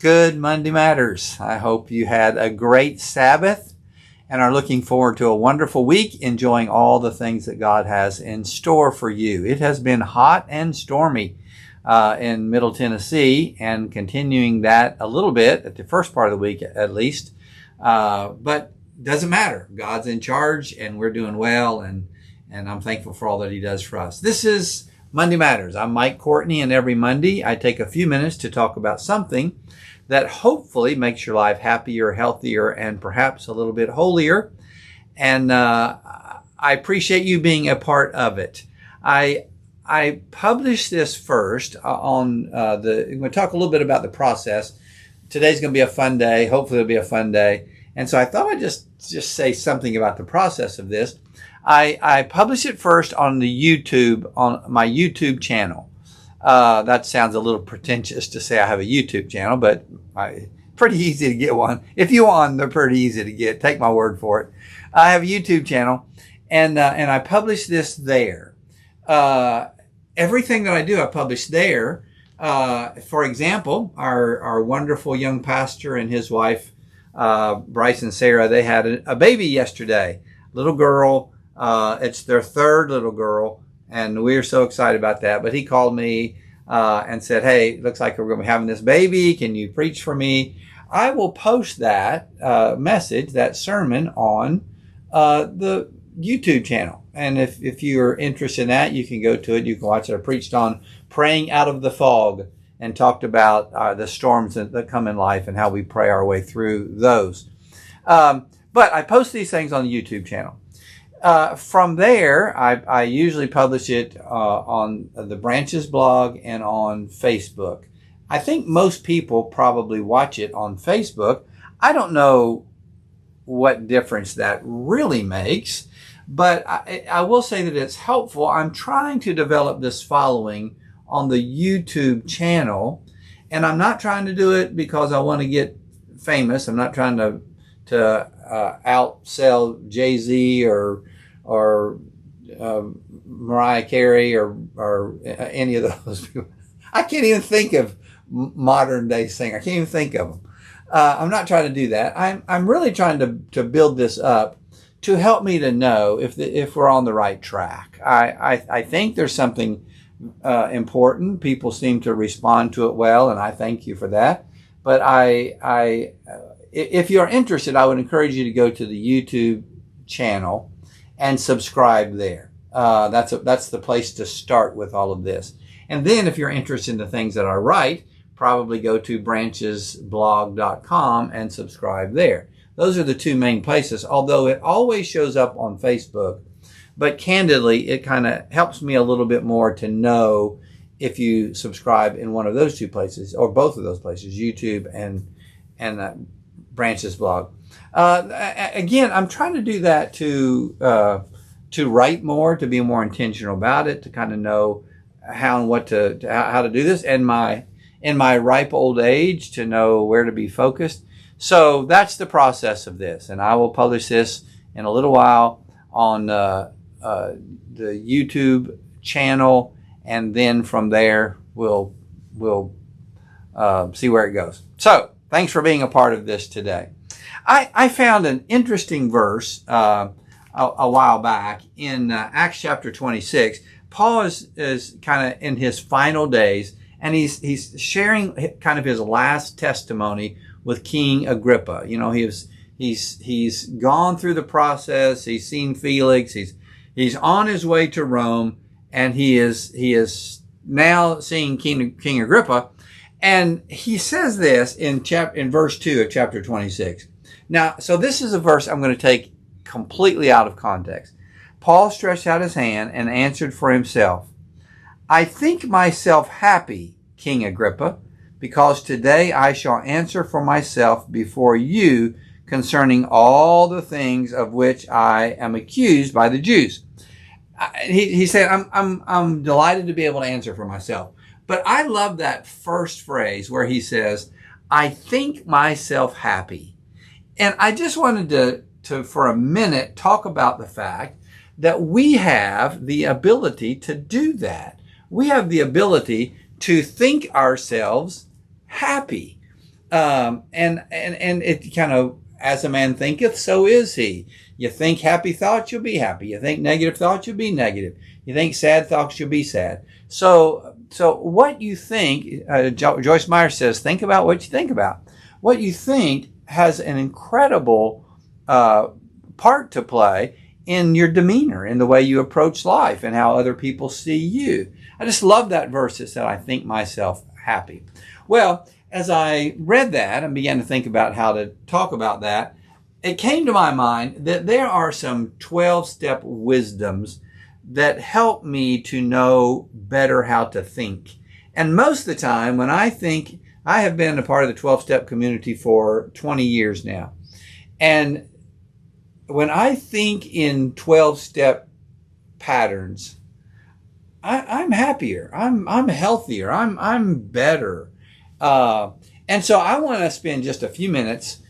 Good Monday Matters. I hope you had a great Sabbath and are looking forward to a wonderful week, enjoying all the things that God has in store for you. It has been hot and stormy in Middle Tennessee, and continuing that a little bit at the first part of the week at least. But doesn't matter. God's in charge and we're doing well, and I'm thankful for all that He does for us. This is Monday Matters. I'm Mike Courtney, and every Monday I take a few minutes to talk about something that hopefully makes your life happier, healthier, and perhaps a little bit holier. And I appreciate you being a part of it. I published this first on I'm going to talk a little bit about the process. Today's going to be a fun day. Hopefully it'll be a fun day. And so I thought I'd just say something about the process of this. I published it first on my YouTube channel. That sounds a little pretentious to say I have a YouTube channel, but pretty easy to get one. If you want, they're pretty easy to get. Take my word for it. I have a YouTube channel, and I publish this there. Everything that I do, I publish there. For example, our wonderful young pastor and his wife, Bryce and Sarah, they had a baby yesterday, little girl. It's their third little girl, and we're so excited about that. But he called me and said, "Hey, looks like we're going to be having this baby. Can you preach for me?" I will post that message, that sermon, on the YouTube channel. And if you're interested in that, you can go to it. You can watch it. I preached on praying out of the fog and talked about the storms that come in life and how we pray our way through those. But I post these things on the YouTube channel. From there, I usually publish it on the Branches blog and on Facebook. I think most people probably watch it on Facebook. I don't know what difference that really makes, but I will say that it's helpful. I'm trying to develop this following on the YouTube channel, and I'm not trying to do it because I want to get famous. I'm not trying to outsell Jay-Z or Mariah Carey or any of those people. I can't even think of modern day singers. I can't even think of them. I'm not trying to do that. I'm really trying to build this up to help me to know if we're on the right track. I think there's something important. People seem to respond to it well, and I thank you for that. But if you're interested, I would encourage you to go to the YouTube channel and subscribe there. That's the place to start with all of this. And then if you're interested in the things that I write, probably go to branchesblog.com and subscribe there. Those are the two main places, although it always shows up on Facebook. But candidly, it kind of helps me a little bit more to know if you subscribe in one of those two places, or both of those places, YouTube and Branches blog. Again, I'm trying to do that to write more, to be more intentional about it, to kind of know how and how to do this, and in my ripe old age, to know where to be focused. So that's the process of this, and I will publish this in a little while on the YouTube channel, and then from there we'll see where it goes. So thanks for being a part of this today. I found an interesting verse a while back in Acts chapter 26. Paul is kind of in his final days, and he's sharing kind of his last testimony with King Agrippa. You know, he's gone through the process. He's seen Felix. He's on his way to Rome, and he is now seeing King Agrippa. And he says this in verse 2 of chapter 26. Now, so this is a verse I'm going to take completely out of context. Paul stretched out his hand and answered for himself, "I think myself happy, King Agrippa, because today I shall answer for myself before you concerning all the things of which I am accused by the Jews." He said, I'm delighted to be able to answer for myself. But I love that first phrase where he says, "I think myself happy." And I just wanted to for a minute talk about the fact that we have the ability to do that. We have the ability to think ourselves happy. And it kind of, as a man thinketh, so is he. You think happy thoughts, you'll be happy. You think negative thoughts, you'll be negative. You think sad thoughts, you'll be sad. So what you think, Joyce Meyer says, think about what you think about. What you think has an incredible part to play in your demeanor, in the way you approach life and how other people see you. I just love that verse that said, I think myself happy. Well, as I read that and began to think about how to talk about that, it came to my mind that there are some 12-step wisdoms that help me to know better how to think. And most of the time when I think, I have been a part of the 12-step community for 20 years now. And when I think in 12-step patterns, I'm happier. I'm healthier. I'm better. And so I want to spend just a few minutes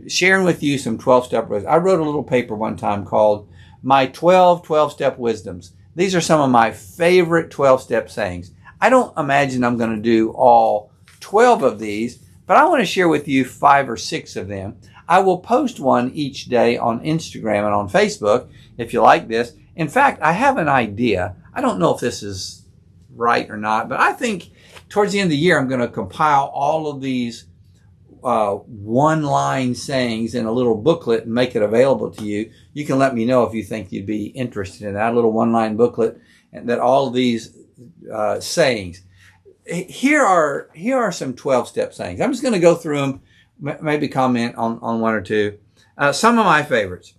sharing with you some 12-step wisdoms. I wrote a little paper one time called My 12-step Wisdoms. These are some of my favorite 12-step sayings. I don't imagine I'm going to do all 12 of these, but I want to share with you 5 or 6 of them. I will post one each day on Instagram and on Facebook if you like this. In fact, I have an idea. I don't know if this is right or not, but I think towards the end of the year, I'm going to compile all of these one-line sayings in a little booklet and make it available to you. You can let me know if you think you'd be interested in that little one-line booklet, and that all of these sayings. Here are some 12-step sayings. I'm just going to go through them, maybe comment on one or two. Some of my favorites.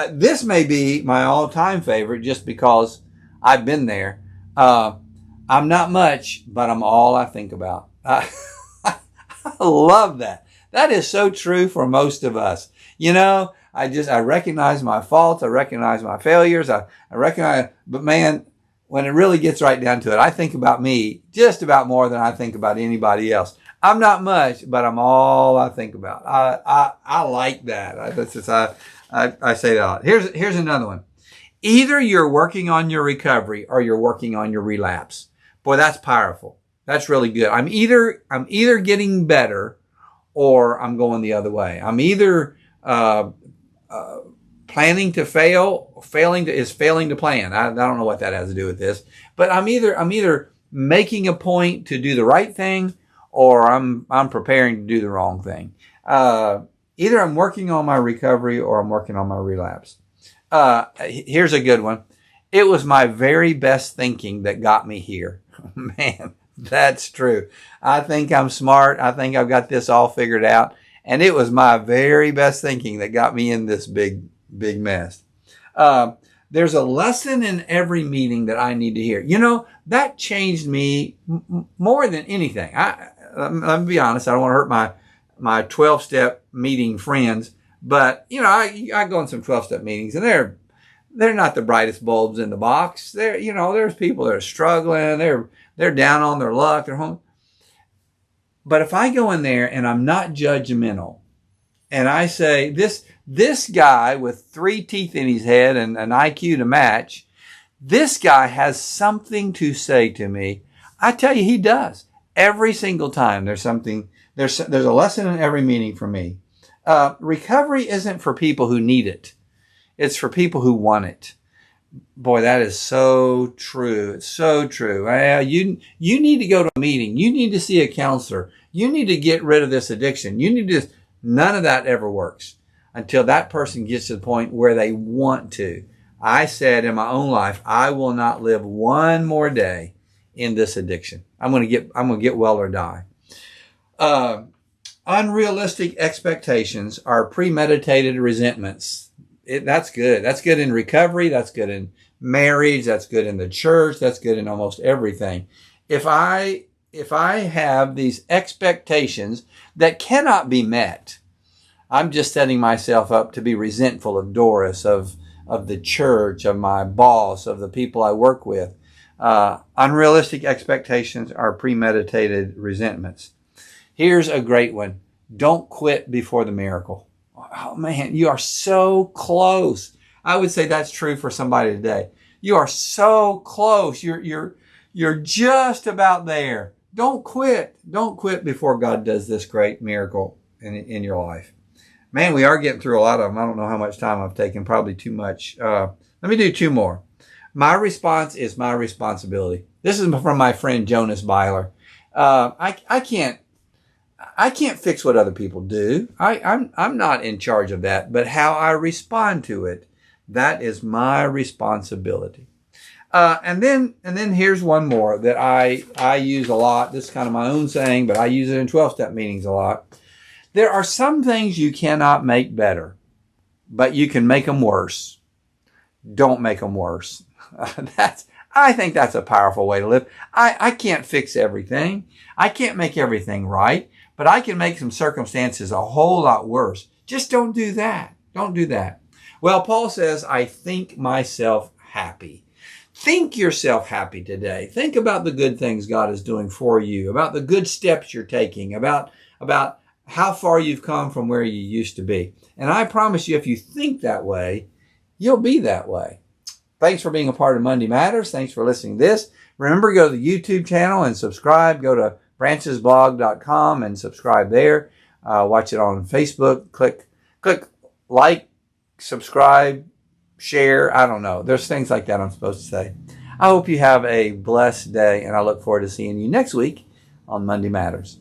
This may be my all-time favorite just because I've been there. I'm not much, but I'm all I think about. I love that. That is so true for most of us. You know, I recognize my faults. I recognize my failures. I recognize, but man, when it really gets right down to it, I think about me just about more than I think about anybody else. I'm not much, but I'm all I think about. I like that. I say that a lot. Here's another one. Either you're working on your recovery or you're working on your relapse. Boy, that's powerful. That's really good. I'm either getting better or I'm going the other way. I'm either planning to fail, failing to plan. I don't know what that has to do with this, but I'm either making a point to do the right thing or I'm preparing to do the wrong thing. Either I'm working on my recovery or I'm working on my relapse. Here's a good one. It was my very best thinking that got me here. Man, that's true. I think I'm smart. I think I've got this all figured out. And it was my very best thinking that got me in this big mess. There's a lesson in every meeting that I need to hear. You know, that changed me more than anything. Let me be honest. I don't want to hurt my 12-step meeting friends. But, you know, I go in some 12-step meetings and they're not the brightest bulbs in the box. There's people that are struggling. They're down on their luck. They're home. But if I go in there and I'm not judgmental and I say, this guy with 3 teeth in his head and an IQ to match, this guy has something to say to me. I tell you, he does. Every single time there's a lesson in every meeting for me. Recovery isn't for people who need it. It's for people who want it. Boy, that is so true. It's so true. You need to go to a meeting. You need to see a counselor. You need to get rid of this addiction. None of that ever works until that person gets to the point where they want to. I said in my own life, I will not live one more day in this addiction. I'm going to get well or die. Unrealistic expectations are premeditated resentments. That's good. That's good in recovery. That's good in marriage. That's good in the church. That's good in almost everything. If I have these expectations that cannot be met, I'm just setting myself up to be resentful of Doris, of the church, of my boss, of the people I work with. Unrealistic expectations are premeditated resentments. Here's a great one. Don't quit before the miracle. Oh man, you are so close. I would say that's true for somebody today. You are so close. You're just about there. don't quit. Don't quit before God does this great miracle in your life. Man, we are getting through a lot of them. I don't know how much time I've taken, probably too much. Let me do two more. My response is my responsibility. This is from my friend Jonas Byler. I can't fix what other people do. I'm not in charge of that, but how I respond to it, that is my responsibility. And then here's one more that I use a lot. This is kind of my own saying, but I use it in 12-step meetings a lot. There are some things you cannot make better, but you can make them worse. Don't make them worse. I think that's a powerful way to live. I can't fix everything. I can't make everything right, but I can make some circumstances a whole lot worse. Just don't do that. Don't do that. Well, Paul says, I think myself happy. Think yourself happy today. Think about the good things God is doing for you, about the good steps you're taking, about how far you've come from where you used to be. And I promise you, if you think that way, you'll be that way. Thanks for being a part of Monday Matters. Thanks for listening to this. Remember, go to the YouTube channel and subscribe. Go to branchesblog.com and subscribe there. Watch it on Facebook. Click like, subscribe, share. I don't know. There's things like that I'm supposed to say. I hope you have a blessed day, and I look forward to seeing you next week on Monday Matters.